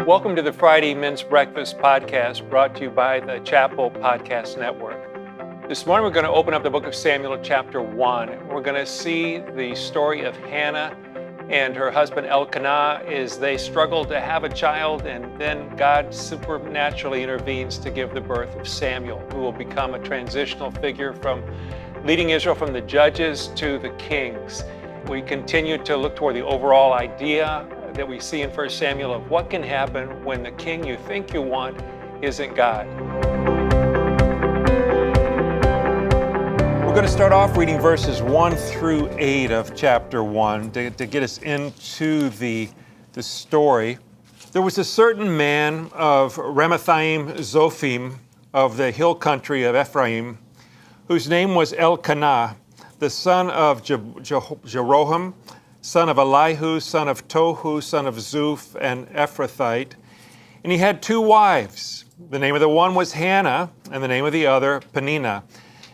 Welcome to the Friday Men's Breakfast podcast brought to you by the Chapel Podcast Network. This morning we're going to open up the book of Samuel chapter 1. We're going to see the story of Hannah and her husband Elkanah as they struggle to have a child, and then God supernaturally intervenes to give the birth of Samuel, who will become a transitional figure from leading Israel from the judges to the kings. We continue to look toward the overall idea that we see in 1 Samuel of what can happen when the king you think you want isn't God. We're going to start off reading verses 1 through 8 of chapter 1 to get us into the story. There was a certain man of Ramathaim Zophim of the hill country of Ephraim, whose name was Elkanah, the son of Jeroham, son of Elihu, son of Tohu, son of Zuph, and Ephrathite. And he had two wives. The name of the one was Hannah, and the name of the other Peninnah.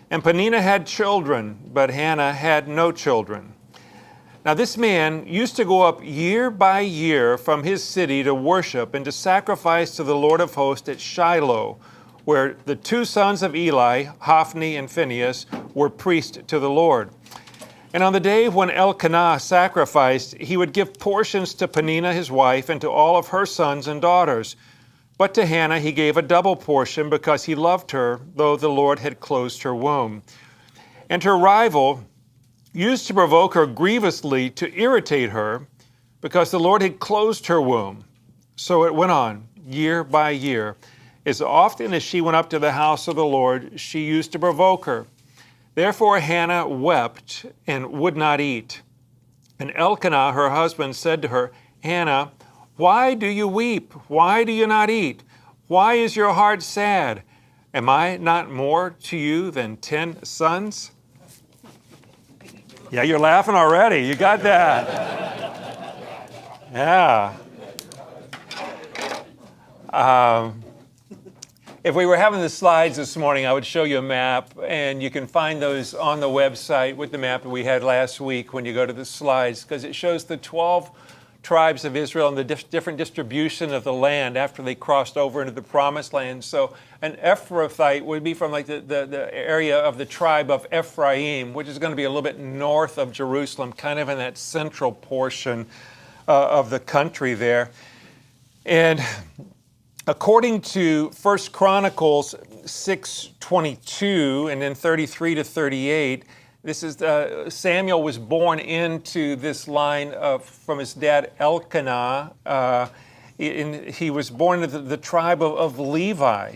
And Peninnah had children, but Hannah had no children. Now this man used to go up year by year from his city to worship and to sacrifice to the Lord of hosts at Shiloh, where the two sons of Eli, Hophni and Phinehas, were priests to the Lord. And on the day when Elkanah sacrificed, he would give portions to Peninnah his wife and to all of her sons and daughters. But to Hannah he gave a double portion because he loved her, though the Lord had closed her womb. And her rival used to provoke her grievously to irritate her because the Lord had closed her womb. So it went on year by year. As often as she went up to the house of the Lord, she used to provoke her. Therefore Hannah wept and would not eat. And Elkanah, her husband, said to her, Hannah, why do you weep? Why do you not eat? Why is your heart sad? Am I not more to you than 10 sons? Yeah, you're laughing already. You got that. Yeah. If we were having the slides this morning, I would show you a map, and you can find those on the website with the map that we had last week when you go to the slides, because it shows the 12 tribes of Israel and the different distribution of the land after they crossed over into the promised land. So an Ephrathite would be from like the area of the tribe of Ephraim, which is going to be a little bit north of Jerusalem, kind of in that central portion of the country there. And according to 1 Chronicles 6:22 and then 33 to 38, this is Samuel was born into this line from his dad Elkanah. He was born into the tribe of Levi.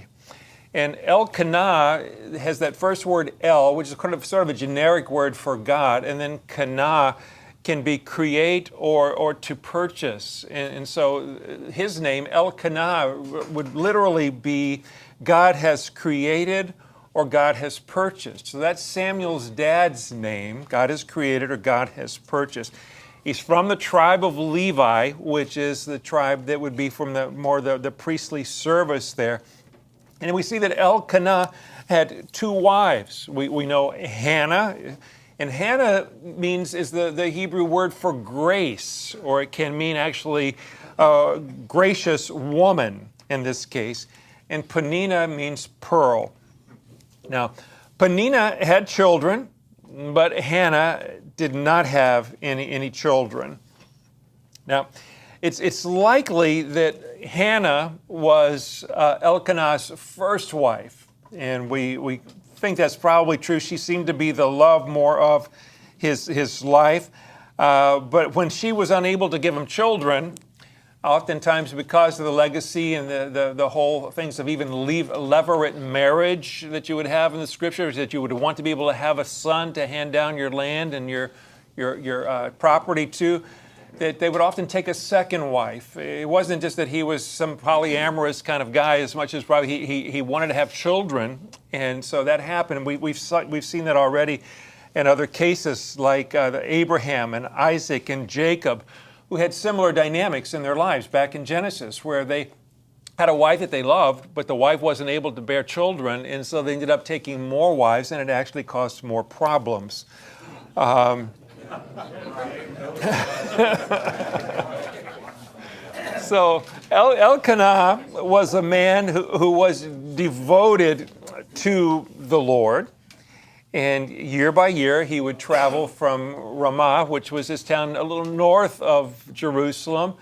And Elkanah has that first word El, which is sort of a generic word for God, and then Kanah can be create or to purchase. And so his name, Elkanah, would literally be God has created or God has purchased. So that's Samuel's dad's name, God has created or God has purchased. He's from the tribe of Levi, which is the tribe that would be from the priestly service there. And we see that Elkanah had two wives. We know Hannah. And Hannah is the Hebrew word for grace, or it can mean actually gracious woman in this case. And Peninnah means pearl. Now, Peninnah had children, but Hannah did not have any children. Now, it's likely that Hannah was Elkanah's first wife, and we think that's probably true. She seemed to be the love more of his life. But when she was unable to give him children, oftentimes because of the legacy and the whole things of even levirate marriage that you would have in the scriptures, that you would want to be able to have a son to hand down your land and your property to, that they would often take a second wife. It wasn't just that he was some polyamorous kind of guy as much as probably he wanted to have children. And so that happened. We've seen that already in other cases like Abraham and Isaac and Jacob, who had similar dynamics in their lives back in Genesis, where they had a wife that they loved, but the wife wasn't able to bear children, and so they ended up taking more wives, and it actually caused more problems. So Elkanah was a man who was devoted to the Lord. And year by year, he would travel from Ramah, which was his town a little north of Jerusalem,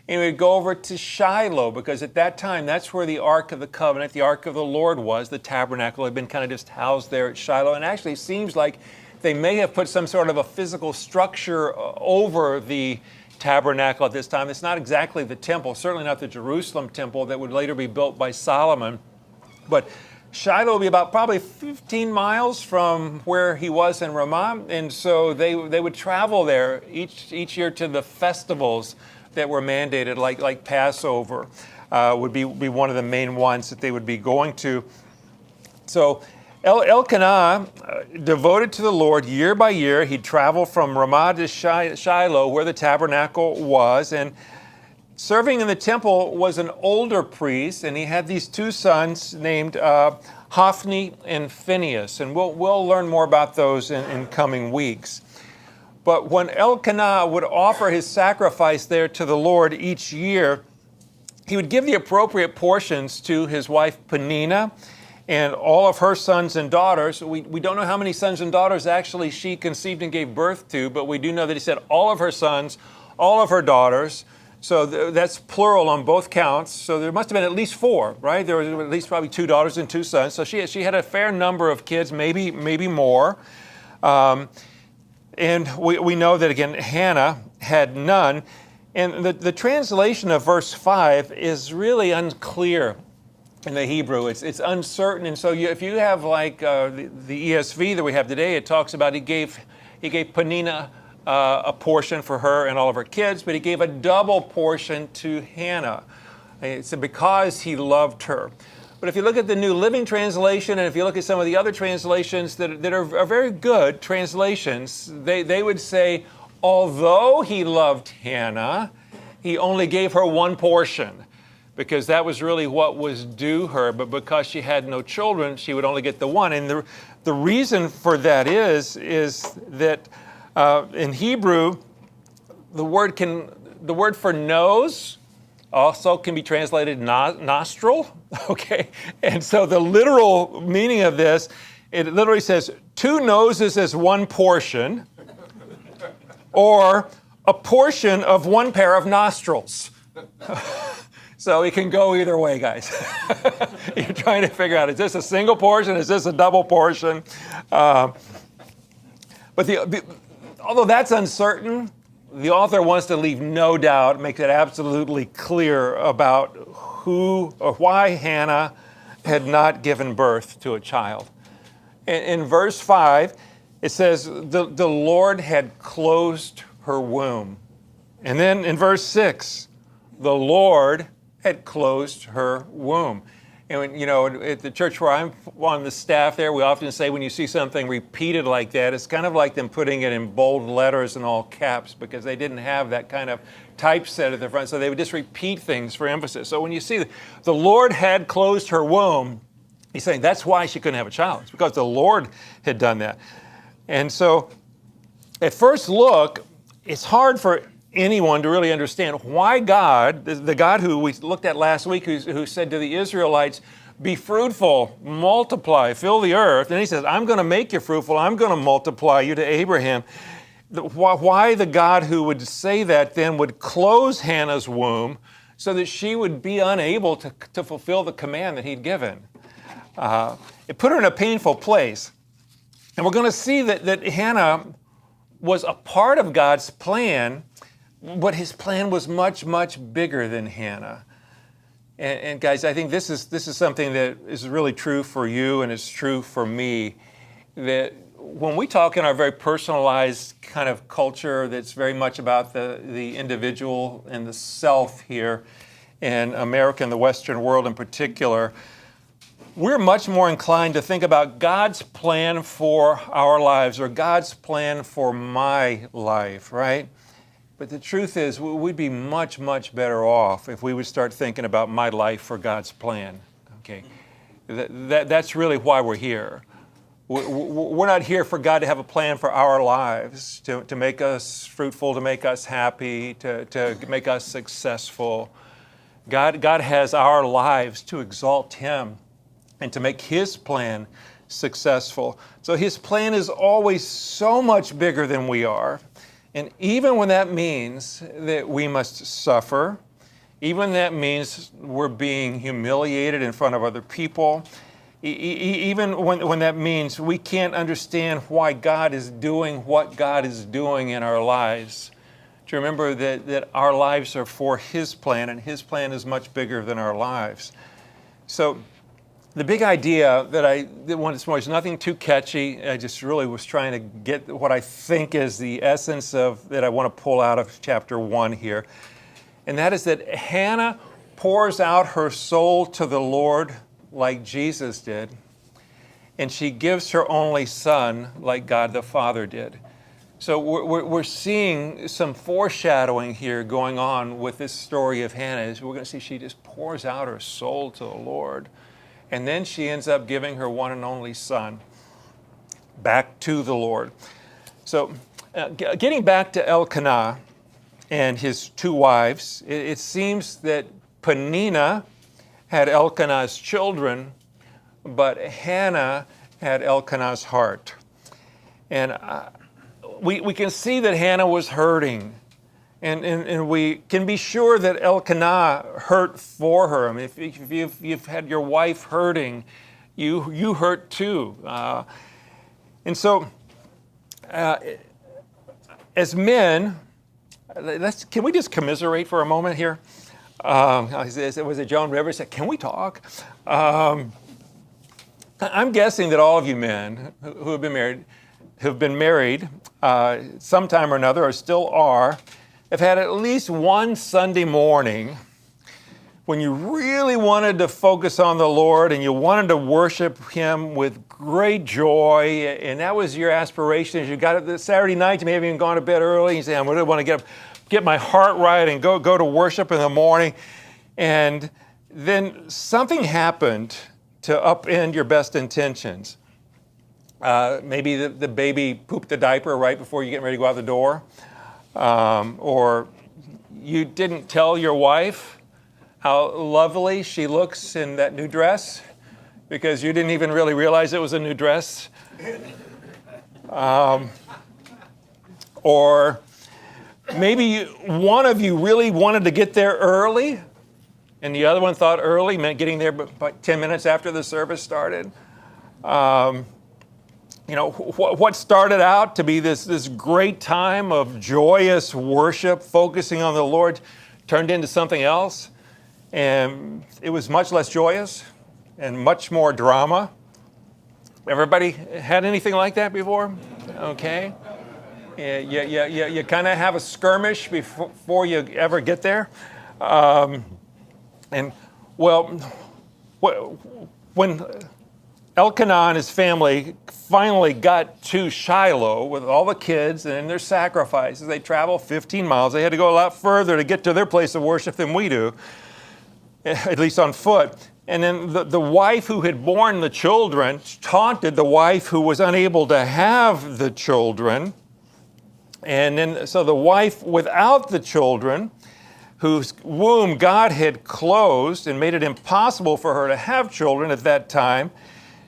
and he would go over to Shiloh, because at that time, that's where the Ark of the Covenant, the Ark of the Lord was. The tabernacle had been kind of just housed there at Shiloh. And actually, it seems like they may have put some sort of a physical structure over the tabernacle at this time. It's not exactly the temple, certainly not the Jerusalem temple that would later be built by Solomon. But Shiloh will be about probably 15 miles from where he was in Ramah, and so they would travel there each year to the festivals that were mandated, like Passover would be one of the main ones that they would be going to. So Elkanah, devoted to the Lord year by year, he'd travel from Ramah to Shiloh, where the tabernacle was, and serving in the temple was an older priest, and he had these two sons named Hophni and Phinehas, and we'll learn more about those in coming weeks. But when Elkanah would offer his sacrifice there to the Lord each year, he would give the appropriate portions to his wife Peninnah and all of her sons and daughters. We don't know how many sons and daughters actually she conceived and gave birth to, but we do know that he said all of her sons, all of her daughters. So that's plural on both counts. So there must have been at least 4, right? There were at least probably 2 daughters and 2 sons. So she had a fair number of kids, maybe more. And we know that, again, Hannah had none. And the translation of verse 5 is really unclear in the Hebrew. It's uncertain. And so if you have like the ESV that we have today, it talks about he gave Peninnah a portion for her and all of her kids, but he gave a double portion to Hannah. It's because he loved her. But if you look at the New Living Translation, and if you look at some of the other translations that are very good translations, they would say, although he loved Hannah, he only gave her one portion, because that was really what was due her. But because she had no children, she would only get the one. And the reason for that is that in Hebrew, the word for nose also can be translated nostril, okay? And so the literal meaning of this, it literally says 2 noses as 1 portion, or a portion of 1 pair of nostrils. So it can go either way, guys. You're trying to figure out, is this a single portion? Is this a double portion? But although that's uncertain, the author wants to leave no doubt, make it absolutely clear about who or why Hannah had not given birth to a child. In verse 5, it says, the Lord had closed her womb. And then in verse 6, the Lord had closed her womb. And at the church where I'm on the staff there, we often say when you see something repeated like that, it's kind of like them putting it in bold letters and all caps, because they didn't have that kind of typeset at the front, so they would just repeat things for emphasis. So when you see the Lord had closed her womb, he's saying that's why she couldn't have a child. It's because the Lord had done that. And so at first look, it's hard for anyone to really understand why God, the God who we looked at last week, who said to the Israelites, be fruitful, multiply, fill the earth. And he says, I'm going to make you fruitful. I'm going to multiply you, to Abraham. Why the God who would say that then would close Hannah's womb so that she would be unable to fulfill the command that he'd given. It put her in a painful place. And we're going to see that Hannah was a part of God's plan, but his plan was much, much bigger than Hannah. And guys, I think this is something that is really true for you, and it's true for me, that when we talk in our very personalized kind of culture that's very much about the individual and the self here in America and the Western world in particular, we're much more inclined to think about God's plan for our lives, or God's plan for my life, right? But the truth is, we'd be much, much better off if we would start thinking about my life for God's plan, okay? That's really why we're here. We're not here for God to have a plan for our lives, to make us fruitful, to make us happy, to make us successful. God has our lives to exalt Him and to make His plan successful. So His plan is always so much bigger than we are. And even when that means that we must suffer, even that means we're being humiliated in front of other people, even when that means we can't understand why God is doing what God is doing in our lives, to remember that our lives are for His plan, and His plan is much bigger than our lives. So the big idea that I wanted this morning is nothing too catchy. I just really was trying to get what I think is the essence of that I want to pull out of chapter 1 here. And that is that Hannah pours out her soul to the Lord like Jesus did, and she gives her only son like God the Father did. So we're seeing some foreshadowing here going on with this story of Hannah. As we're going to see, she just pours out her soul to the Lord. And then she ends up giving her one and only son back to the Lord. So getting back to Elkanah and his 2 wives, it seems that Peninnah had Elkanah's children, but Hannah had Elkanah's heart. And we can see that Hannah was hurting. And we can be sure that Elkanah hurt for her. I mean, if you've had your wife hurting, you hurt too. And so, as men, can we just commiserate for a moment here? Was it Joan Rivers said, "Can we talk?" I'm guessing that all of you men who have been married sometime or another, or still are, have had at least one Sunday morning when you really wanted to focus on the Lord and you wanted to worship Him with great joy, and that was your aspiration. As you got up this Saturday night, you may have even gone to bed early, and you say, "I really want to get my heart right and go to worship in the morning." And then something happened to upend your best intentions. Maybe the baby pooped the diaper right before you get ready to go out the door. Or you didn't tell your wife how lovely she looks in that new dress because you didn't even really realize it was a new dress. Or maybe one of you really wanted to get there early, and the other one thought early meant getting there about 10 minutes after the service started. What started out to be this great time of joyous worship, focusing on the Lord, turned into something else. And it was much less joyous and much more drama. Everybody had anything like that before? Okay. You kind of have a skirmish before you ever get there. When Elkanah and his family finally got to Shiloh with all the kids and their sacrifices, they traveled 15 miles. They had to go a lot further to get to their place of worship than we do, at least on foot. And then the wife who had borne the children taunted the wife who was unable to have the children. And then, so the wife without the children, whose womb God had closed and made it impossible for her to have children at that time,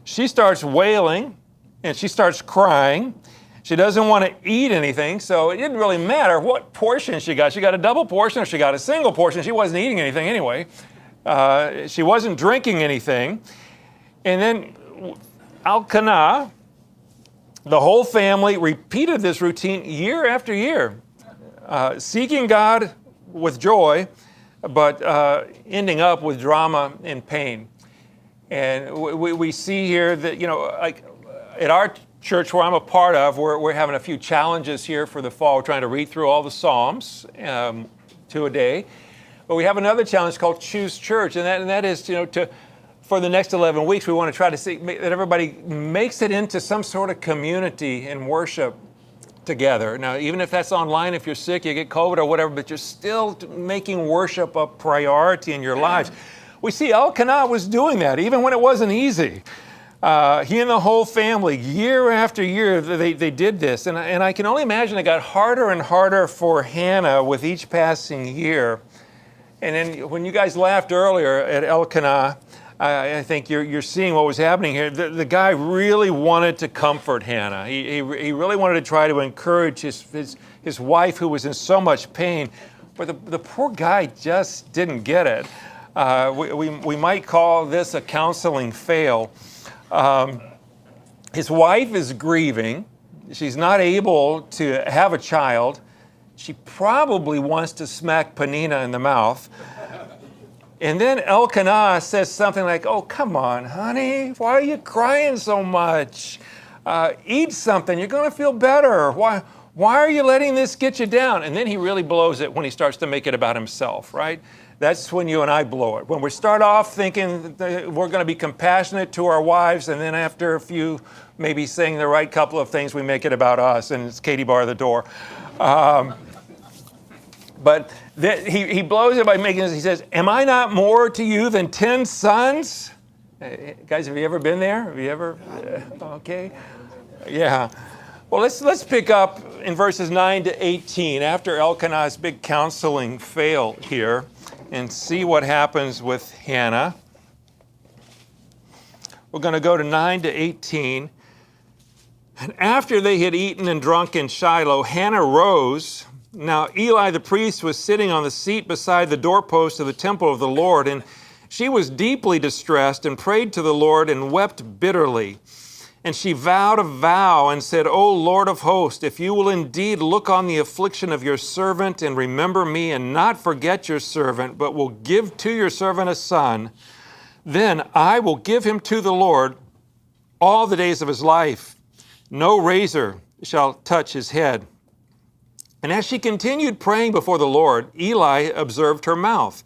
she starts wailing and she starts crying. She doesn't want to eat anything, so it didn't really matter what portion she got. She got a double portion or she got a single portion. She wasn't eating anything anyway. She wasn't drinking anything. And then Elkanah, the whole family repeated this routine year after year, seeking God with joy, but ending up with drama and pain. And we see here that, like at our church where I'm a part of, we're having a few challenges here for the fall. We're trying to read through all the Psalms 2 a day. But we have another challenge called Choose Church, and that is, for the next 11 weeks, we want to try to see that everybody makes it into some sort of community and worship together. Now, even if that's online, if you're sick, you get COVID or whatever, but you're still making worship a priority in your lives. We see Elkanah was doing that, even when it wasn't easy. He and the whole family, year after year, they did this. And I can only imagine it got harder and harder for Hannah with each passing year And then when you guys laughed earlier at Elkanah, I think you're seeing what was happening here. The guy really wanted to comfort Hannah. He really wanted to try to encourage his wife, who was in so much pain. But the poor guy just didn't get it. We might call this a counseling fail. His wife is grieving. She's not able to have a child. She probably wants to smack Peninnah in the mouth. And then Elkanah says something like, "Oh, come on, honey. Why are you crying so much? Eat something. You're going to feel better. Why are you letting this get you down?" And then he really blows it when he starts to make it about himself, right? That's when you and I blow it. When we start off thinking that we're going to be compassionate to our wives, and then after a few, maybe saying the right couple of things, we make it about us, and it's Katie bar the door. But he blows it by making this. He says, "Am I not more to you than 10 sons?" Guys, have you ever been there? Have you ever? Okay. Yeah. Well, let's pick up in verses 9 to 18 after Elkanah's big counseling fail here and see what happens with Hannah. We're going to go to 9 to 18. "And after they had eaten and drunk in Shiloh, Hannah rose. Now Eli the priest was sitting on the seat beside the doorpost of the temple of the Lord, and she was deeply distressed and prayed to the Lord and wept bitterly. And she vowed a vow and said, 'O Lord of hosts, if you will indeed look on the affliction of your servant and remember me and not forget your servant, but will give to your servant a son, then I will give him to the Lord all the days of his life. No razor shall touch his head.' And as she continued praying before the Lord, Eli observed her mouth.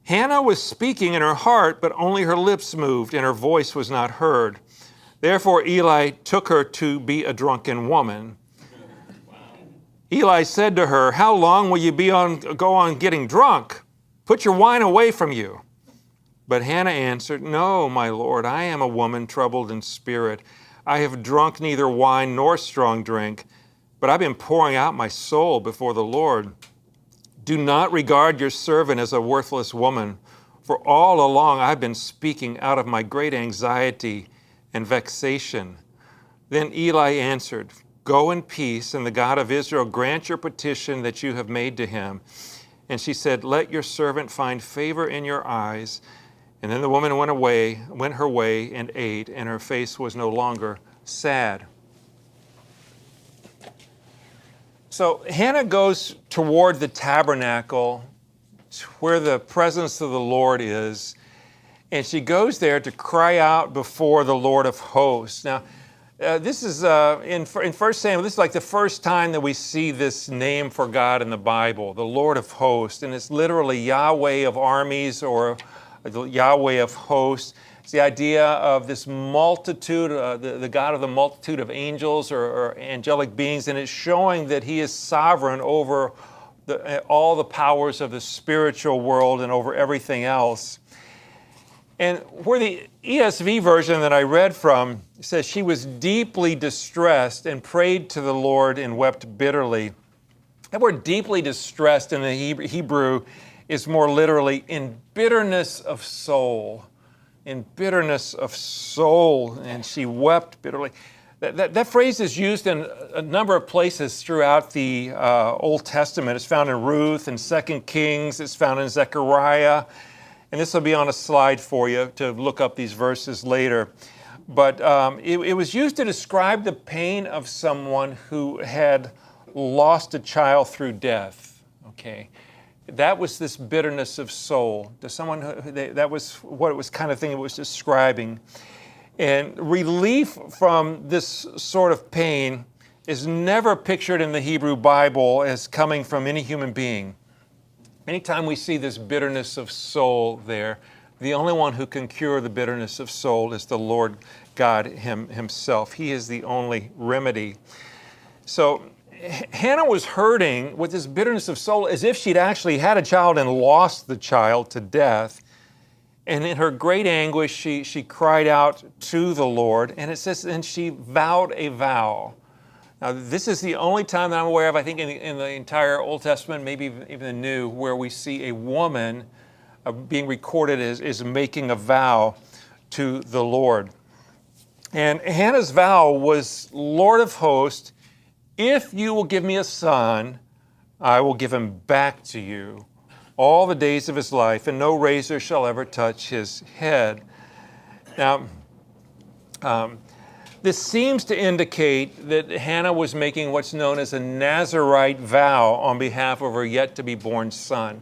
Hannah was speaking in her heart, but only her lips moved, and her voice was not heard. Therefore Eli took her to be a drunken woman. Eli said to her, 'How long will you go on getting drunk? Put your wine away from you.' But Hannah answered, 'No, my Lord, I am a woman troubled in spirit. I have drunk neither wine nor strong drink, but I've been pouring out my soul before the Lord. Do not regard your servant as a worthless woman, for all along I've been speaking out of my great anxiety and vexation.' Then Eli answered, 'Go in peace, and the God of Israel grant your petition that you have made to him.' And she said, 'Let your servant find favor in your eyes.' And then the woman went her way and ate, and her face was no longer sad." So Hannah goes toward the tabernacle where the presence of the Lord is, and she goes there to cry out before the Lord of hosts. Now, this is in 1 Samuel, this is like the first time that we see this name for God in the Bible, the Lord of hosts, and it's literally Yahweh of armies or the Yahweh of hosts. It's the idea of this multitude, the God of the multitude of angels or angelic beings, and it's showing that he is sovereign over all the powers of the spiritual world and over everything else. And where the ESV version that I read from says she was deeply distressed and prayed to the Lord and wept bitterly. That word deeply distressed in the Hebrew is more literally in bitterness of soul. In bitterness of soul, and she wept bitterly. That phrase is used in a number of places throughout the Old Testament. It's found in Ruth and 2 Kings. It's found in Zechariah. And this will be on a slide for you to look up these verses later. But it was used to describe the pain of someone who had lost a child through death. Okay. That was this bitterness of soul. To someone that was what it was kind of thing it was describing. And relief from this sort of pain is never pictured in the Hebrew Bible as coming from any human being. Anytime we see this bitterness of soul there, the only one who can cure the bitterness of soul is the Lord God himself. He is the only remedy. So Hannah was hurting with this bitterness of soul as if she'd actually had a child and lost the child to death. And in her great anguish, she cried out to the Lord. And it says, and she vowed a vow. Now, this is the only time that I'm aware of, I think, in the entire Old Testament, maybe even the New, where we see a woman being recorded as making a vow to the Lord. And Hannah's vow was, Lord of hosts, if you will give me a son, I will give him back to you all the days of his life, and no razor shall ever touch his head. Now, this seems to indicate that Hannah was making what's known as a Nazirite vow on behalf of her yet-to-be-born son.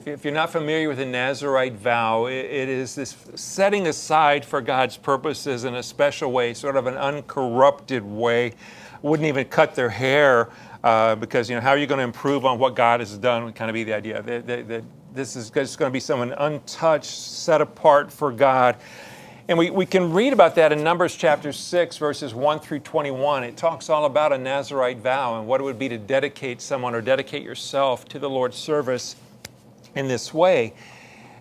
If you're not familiar with a Nazirite vow, it is this setting aside for God's purposes in a special way, sort of an uncorrupted way. Wouldn't even cut their hair because, how are you going to improve on what God has done would kind of be the idea. That this is just going to be someone untouched, set apart for God. And we can read about that in Numbers chapter 6, verses 1 through 21. It talks all about a Nazirite vow and what it would be to dedicate someone or dedicate yourself to the Lord's service in this way.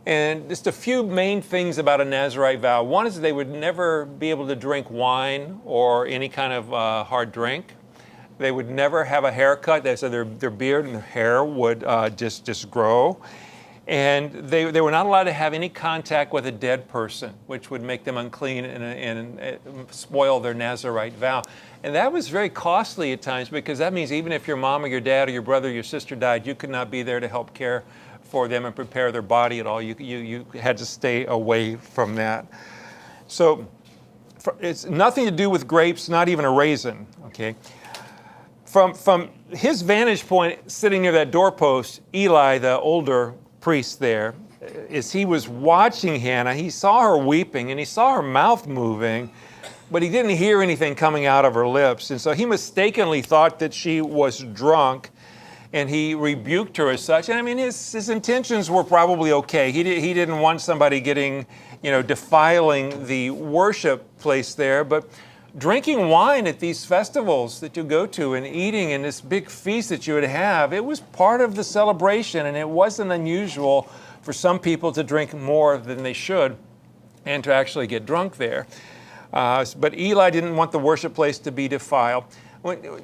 And just a few main things about a Nazirite vow. One is they would never be able to drink wine or any kind of hard drink. They would never have a haircut. So their beard and their hair would just grow. And they were not allowed to have any contact with a dead person, which would make them unclean and spoil their Nazirite vow. And that was very costly at times, because that means even if your mom or your dad or your brother or your sister died, you could not be there to help care for them and prepare their body at all. You had to stay away from that. So it's nothing to do with grapes, not even a raisin, okay? From his vantage point, sitting near that doorpost, Eli, the older priest there, as he was watching Hannah, he saw her weeping and he saw her mouth moving, but he didn't hear anything coming out of her lips. And so he mistakenly thought that she was drunk, and he rebuked her as such. And I mean, his intentions were probably okay. He didn't want somebody getting, defiling the worship place there, but drinking wine at these festivals that you go to and eating in this big feast that you would have, it was part of the celebration, and it wasn't unusual for some people to drink more than they should and to actually get drunk there. But Eli didn't want the worship place to be defiled.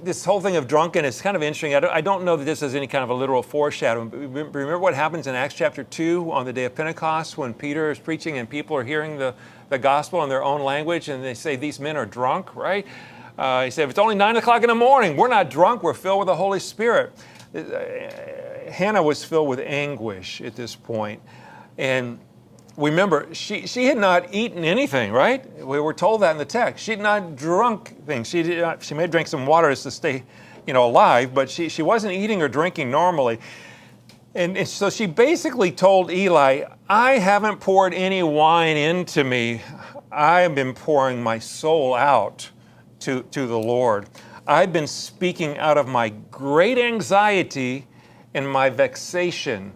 This whole thing of drunkenness is kind of interesting. I don't know that this is any kind of a literal foreshadowing, but remember what happens in Acts chapter 2 on the day of Pentecost when Peter is preaching and people are hearing the gospel in their own language, and they say, these men are drunk, right? He said, if it's only 9 o'clock in the morning, we're not drunk, we're filled with the Holy Spirit. Hannah was filled with anguish at this point. And remember, she had not eaten anything, right? We were told that in the text. She had not drunk things. She may have drank some water just to stay, alive, but she wasn't eating or drinking normally. And so she basically told Eli, I haven't poured any wine into me. I've been pouring my soul out to the Lord. I've been speaking out of my great anxiety and my vexation.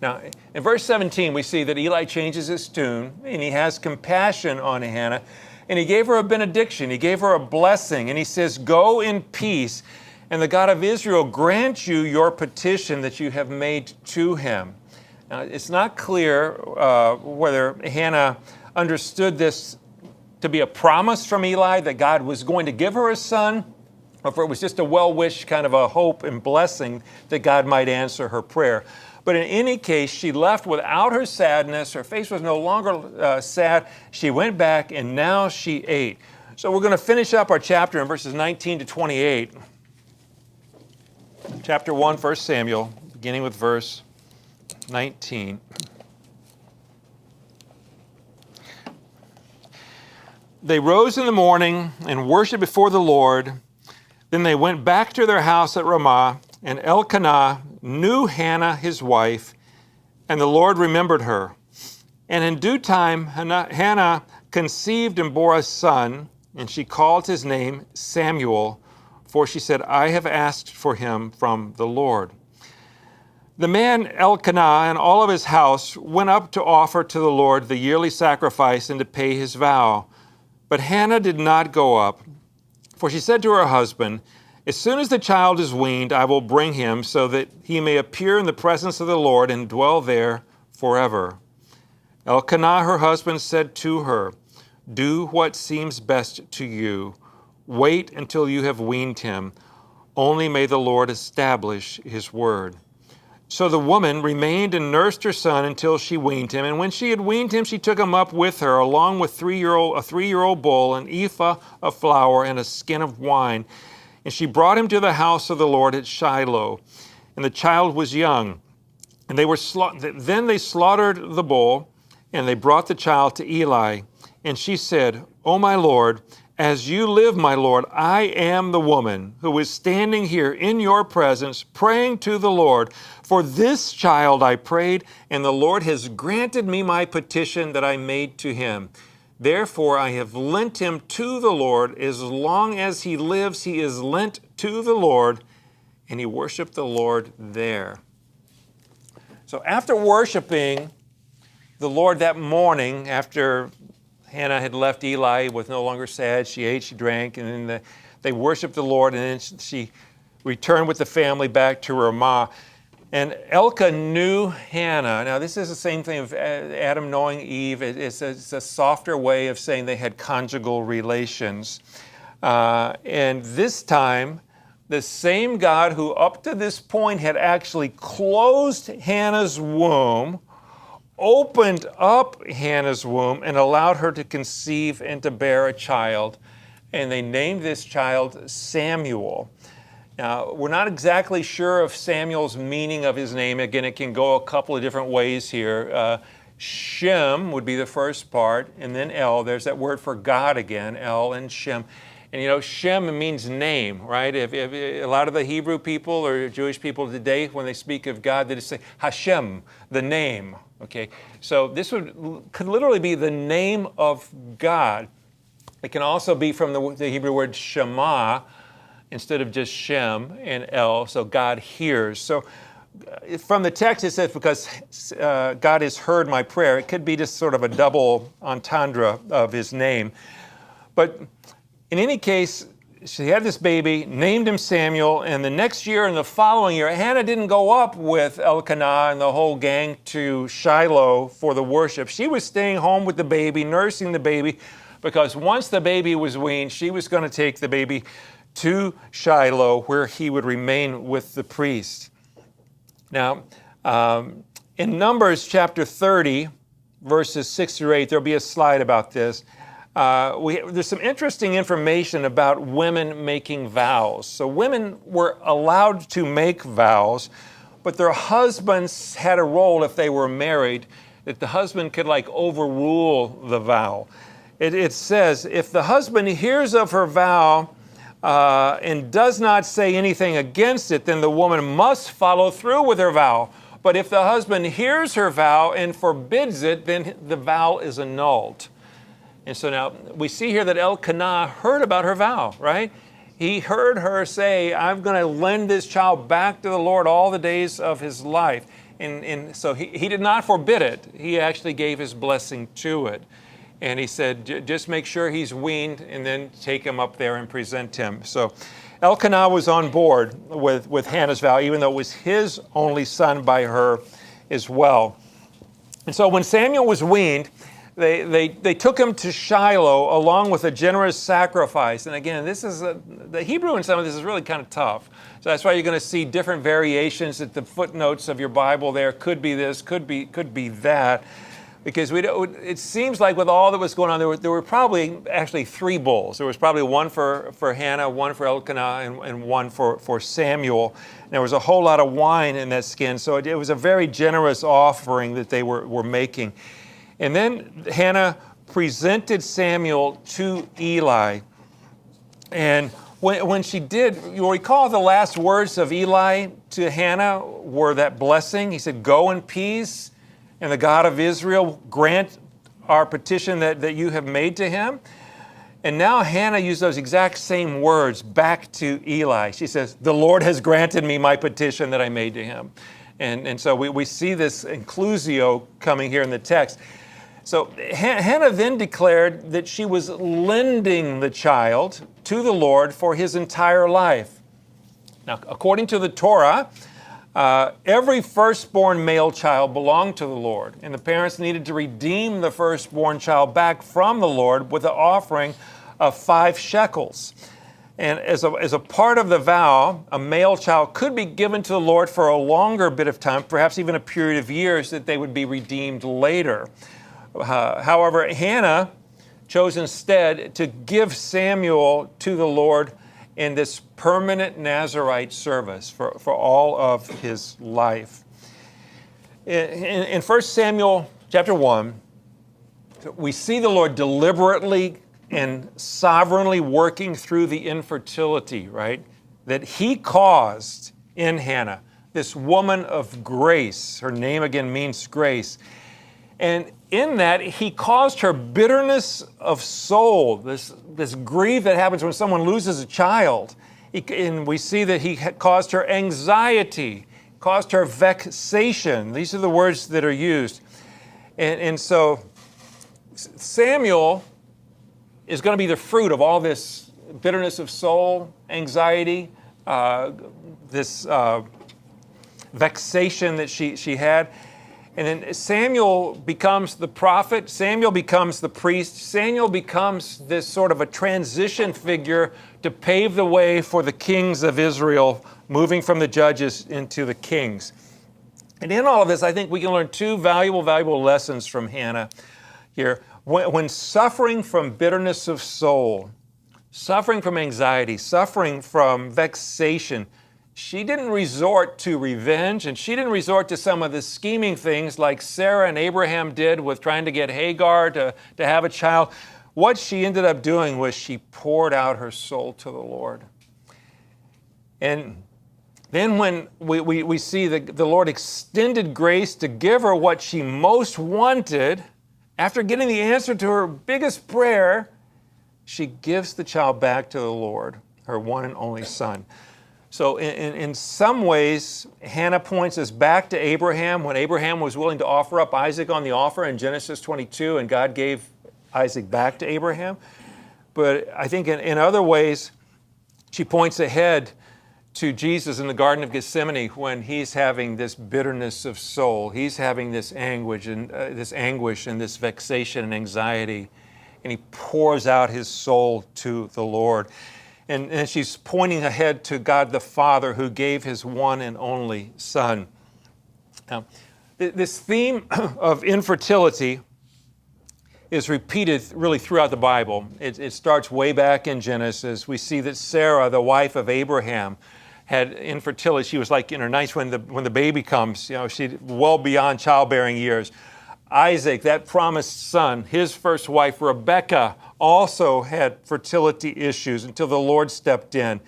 Now, in verse 17, we see that Eli changes his tune, and he has compassion on Hannah, and he gave her a benediction. He gave her a blessing, and he says, go in peace, and the God of Israel grant you your petition that you have made to him. Now, it's not clear whether Hannah understood this to be a promise from Eli that God was going to give her a son, or if it was just a well-wish kind of a hope and blessing that God might answer her prayer. But in any case, she left without her sadness. Her face was no longer sad. She went back, and now she ate. So we're going to finish up our chapter in verses 19 to 28. Chapter 1, 1 Samuel, beginning with verse 19. They rose in the morning and worshiped before the Lord. Then they went back to their house at Ramah, and Elkanah knew Hannah his wife, and the Lord remembered her. And in due time Hannah conceived and bore a son, and she called his name Samuel, for she said, I have asked for him from the Lord. The man Elkanah and all of his house went up to offer to the Lord the yearly sacrifice and to pay his vow. But Hannah did not go up, for she said to her husband, as soon as the child is weaned, I will bring him so that he may appear in the presence of the Lord and dwell there forever. Elkanah, her husband, said to her, do what seems best to you. Wait until you have weaned him. Only may the Lord establish his word." So the woman remained and nursed her son until she weaned him. And when she had weaned him, she took him up with her, along with a three-year-old bull, an ephah of flour, and a skin of wine. And she brought him to the house of the Lord at Shiloh. And the child was young. And then they slaughtered the bull, and they brought the child to Eli. And she said, "O my Lord, as you live, my Lord, I am the woman who is standing here in your presence, praying to the Lord. For this child I prayed, and the Lord has granted me my petition that I made to him. Therefore I have lent him to the Lord. As long as he lives, he is lent to the Lord." And he worshiped the Lord there. So after worshiping the Lord that morning, after Hannah had left Eli, was no longer sad, she ate, she drank, and then they worshiped the Lord, and then she returned with the family back to Ramah. And Elkanah knew Hannah. Now, this is the same thing of Adam knowing Eve. It's a softer way of saying they had conjugal relations. And this time, the same God who up to this point had actually closed Hannah's womb, opened up Hannah's womb and allowed her to conceive and to bear a child. And they named this child Samuel. Now, we're not exactly sure of Samuel's meaning of his name. Again, it can go a couple of different ways here. Shem would be the first part, and then El. There's that word for God again, El and Shem. And you know, Shem means name, right? If a lot of the Hebrew people or Jewish people today, when they speak of God, they just say Hashem, the name. Okay, so this could literally be the name of God. It can also be from the Hebrew word Shema instead of just Shem and El, so God hears. So from the text it says, because God has heard my prayer. It could be just sort of a double entendre of his name. But in any case, she had this baby, named him Samuel, and the next year and the following year, Hannah didn't go up with Elkanah and the whole gang to Shiloh for the worship. She was staying home with the baby, nursing the baby, because once the baby was weaned, she was going to take the baby to Shiloh, where he would remain with the priest. Now, in Numbers chapter 30, verses 6 through 8, there'll be a slide about this. There's some interesting information about women making vows. So women were allowed to make vows, but their husbands had a role if they were married, that the husband could overrule the vow. It says, if the husband hears of her vow and does not say anything against it, then the woman must follow through with her vow. But if the husband hears her vow and forbids it, then the vow is annulled. And so now we see here that Elkanah heard about her vow, right? He heard her say, I'm going to lend this child back to the Lord all the days of his life. And so he did not forbid it. He actually gave his blessing to it. And he said, just make sure he's weaned and then take him up there and present him. So Elkanah was on board with Hannah's vow, even though it was his only son by her as well. And so when Samuel was weaned, they took him to Shiloh along with a generous sacrifice. And again, this is the Hebrew in some of this is really kind of tough. So that's why you're going to see different variations at the footnotes of your Bible there. Could be this, could be that. Because it seems like with all that was going on, there were probably actually 3 bulls. There was probably one for Hannah, one for Elkanah, and one for Samuel. And there was a whole lot of wine in that skin. So it was a very generous offering that they were making. And then Hannah presented Samuel to Eli. And when she did, you'll recall the last words of Eli to Hannah were that blessing. He said, go in peace, and the God of Israel grant our petition that you have made to him. And now Hannah used those exact same words back to Eli. She says, the Lord has granted me my petition that I made to him. And so we see this inclusio coming here in the text. So Hannah then declared that she was lending the child to the Lord for his entire life. Now, according to the Torah, every firstborn male child belonged to the Lord, and the parents needed to redeem the firstborn child back from the Lord with the offering of 5 shekels. And as a part of the vow, a male child could be given to the Lord for a longer bit of time, perhaps even a period of years, that they would be redeemed later. However, Hannah chose instead to give Samuel to the Lord in this permanent Nazirite service for all of his life. In 1 Samuel chapter 1, we see the Lord deliberately and sovereignly working through the infertility, right, that he caused in Hannah, this woman of grace. Her name again means grace. And in that, he caused her bitterness of soul, this grief that happens when someone loses a child. And we see that he caused her anxiety, caused her vexation. These are the words that are used. And so Samuel is going to be the fruit of all this bitterness of soul, anxiety, this vexation that she had. And then Samuel becomes the prophet, Samuel becomes the priest, Samuel becomes this sort of a transition figure to pave the way for the kings of Israel, moving from the judges into the kings. And in all of this, I think we can learn two valuable lessons from Hannah here. When suffering from bitterness of soul, suffering from anxiety, suffering from vexation, she didn't resort to revenge, and she didn't resort to some of the scheming things like Sarah and Abraham did with trying to get Hagar to have a child. What she ended up doing was she poured out her soul to the Lord. And then when we see that the Lord extended grace to give her what she most wanted, after getting the answer to her biggest prayer, she gives the child back to the Lord, her one and only son. So in some ways, Hannah points us back to Abraham when Abraham was willing to offer up Isaac on the altar in Genesis 22, and God gave Isaac back to Abraham. But I think in other ways, she points ahead to Jesus in the Garden of Gethsemane when he's having this bitterness of soul. He's having this anguish and this vexation and anxiety, and he pours out his soul to the Lord. And she's pointing ahead to God the Father who gave his one and only Son. Now, this theme of infertility is repeated really throughout the Bible. It starts way back in Genesis. We see that Sarah, the wife of Abraham, had infertility. She was like in her 90s when the baby comes. She's well beyond childbearing years. Isaac, that promised son, his first wife, Rebekah, also had fertility issues until the Lord stepped in.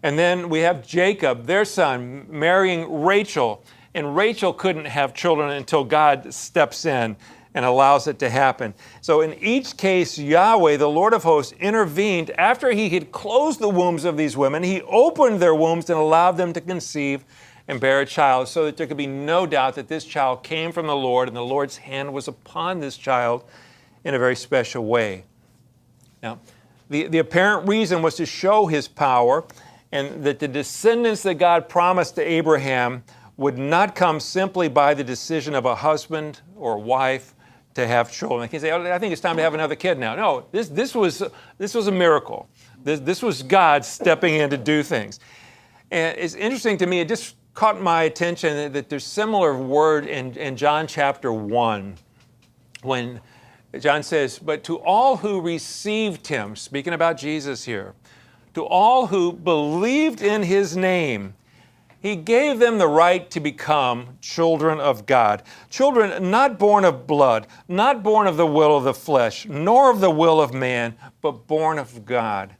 And then we have Jacob, their son, marrying Rachel. And Rachel couldn't have children until God steps in and allows it to happen. So in each case, Yahweh, the Lord of hosts, intervened after he had closed the wombs of these women. He opened their wombs and allowed them to conceive and bear a child so that there could be no doubt that this child came from the Lord and the Lord's hand was upon this child in a very special way. Now, the apparent reason was to show his power and that the descendants that God promised to Abraham would not come simply by the decision of a husband or wife to have children. They can say, I think it's time to have another kid now. No, this was a miracle. This was God stepping in to do things. And it's interesting to me, it just caught my attention that there's similar word in John chapter 1 when John says, but to all who received him, speaking about Jesus here, to all who believed in his name, he gave them the right to become children of God. Children not born of blood, not born of the will of the flesh, nor of the will of man, but born of God.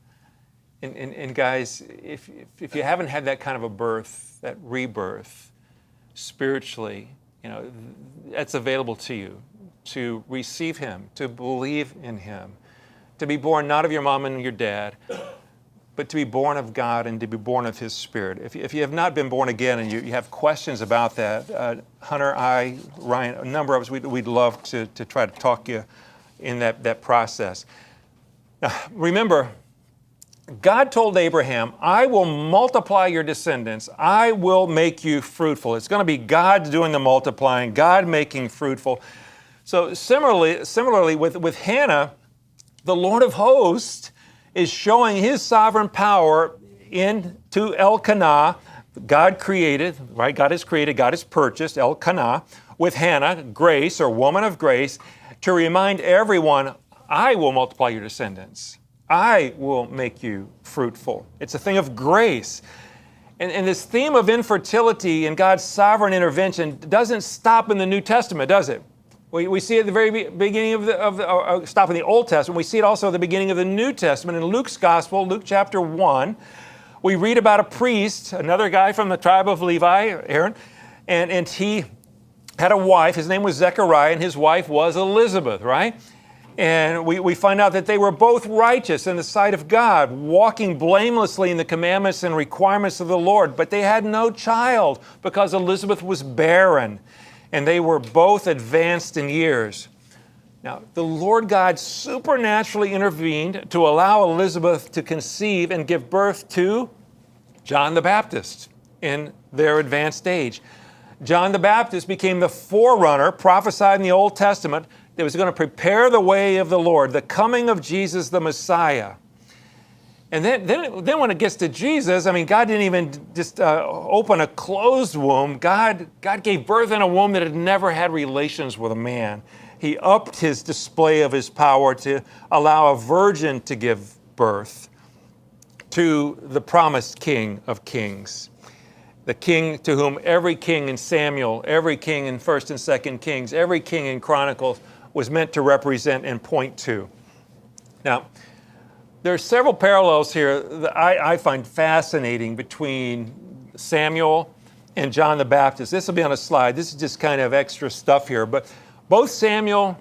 And guys, if you haven't had that kind of a birth, that rebirth, spiritually, that's available to you, to receive him, to believe in him, to be born not of your mom and your dad, but to be born of God and to be born of his Spirit. If you have not been born again and you have questions about that, Hunter, Ryan, a number of us, we'd love to try to talk you in that process. Now, remember, God told Abraham, I will multiply your descendants. I will make you fruitful. It's going to be God doing the multiplying, God making fruitful. So similarly with Hannah, the Lord of hosts is showing his sovereign power into Elkanah. God created, right? God has created, God has purchased Elkanah with Hannah, grace or woman of grace, to remind everyone, I will multiply your descendants. I will make you fruitful. It's a thing of grace. And this theme of infertility and God's sovereign intervention doesn't stop in the New Testament, does it? We see it at the very beginning stop in the Old Testament. We see it also at the beginning of the New Testament. In Luke's Gospel, Luke chapter 1, we read about a priest, another guy from the tribe of Levi, Aaron, and he had a wife. His name was Zechariah, and his wife was Elizabeth, right? And we find out that they were both righteous in the sight of God, walking blamelessly in the commandments and requirements of the Lord. But they had no child because Elizabeth was barren, and they were both advanced in years. Now, the Lord God supernaturally intervened to allow Elizabeth to conceive and give birth to John the Baptist in their advanced age. John the Baptist became the forerunner prophesied in the Old Testament that was going to prepare the way of the Lord, the coming of Jesus the Messiah. And then when it gets to Jesus, I mean, God didn't even just open a closed womb. God gave birth in a womb that had never had relations with a man. He upped his display of his power to allow a virgin to give birth to the promised King of Kings. The king to whom every king in Samuel, every king in 1st and 2nd Kings, every king in Chronicles was meant to represent and point to. Now, there are several parallels here that I find fascinating between Samuel and John the Baptist. This will be on a slide. This is just kind of extra stuff here. But both Samuel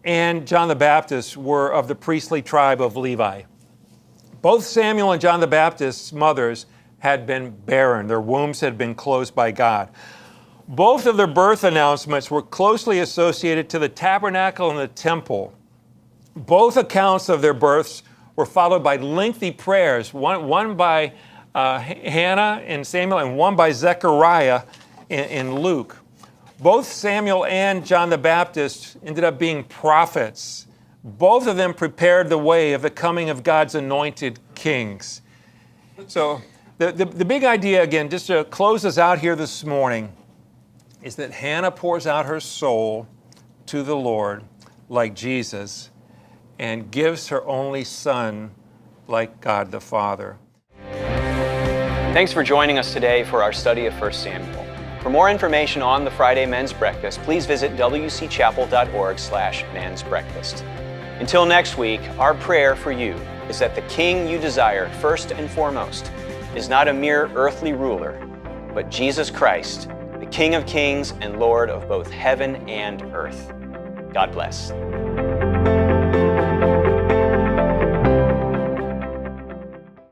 and John the Baptist were of the priestly tribe of Levi. Both Samuel and John the Baptist's mothers had been barren. Their wombs had been closed by God. Both of their birth announcements were closely associated to the tabernacle and the temple. Both accounts of their births were followed by lengthy prayers, one by Hannah in Samuel and one by Zechariah in Luke. Both Samuel and John the Baptist ended up being prophets. Both of them prepared the way of the coming of God's anointed kings. So the big idea, again, just to close us out here this morning, is that Hannah pours out her soul to the Lord like Jesus and gives her only son like God the Father. Thanks for joining us today for our study of 1 Samuel. For more information on the Friday Men's Breakfast, please visit wcchapel.org/Men's Breakfast. Until next week, our prayer for you is that the King you desire first and foremost is not a mere earthly ruler, but Jesus Christ, the King of Kings and Lord of both heaven and earth. God bless.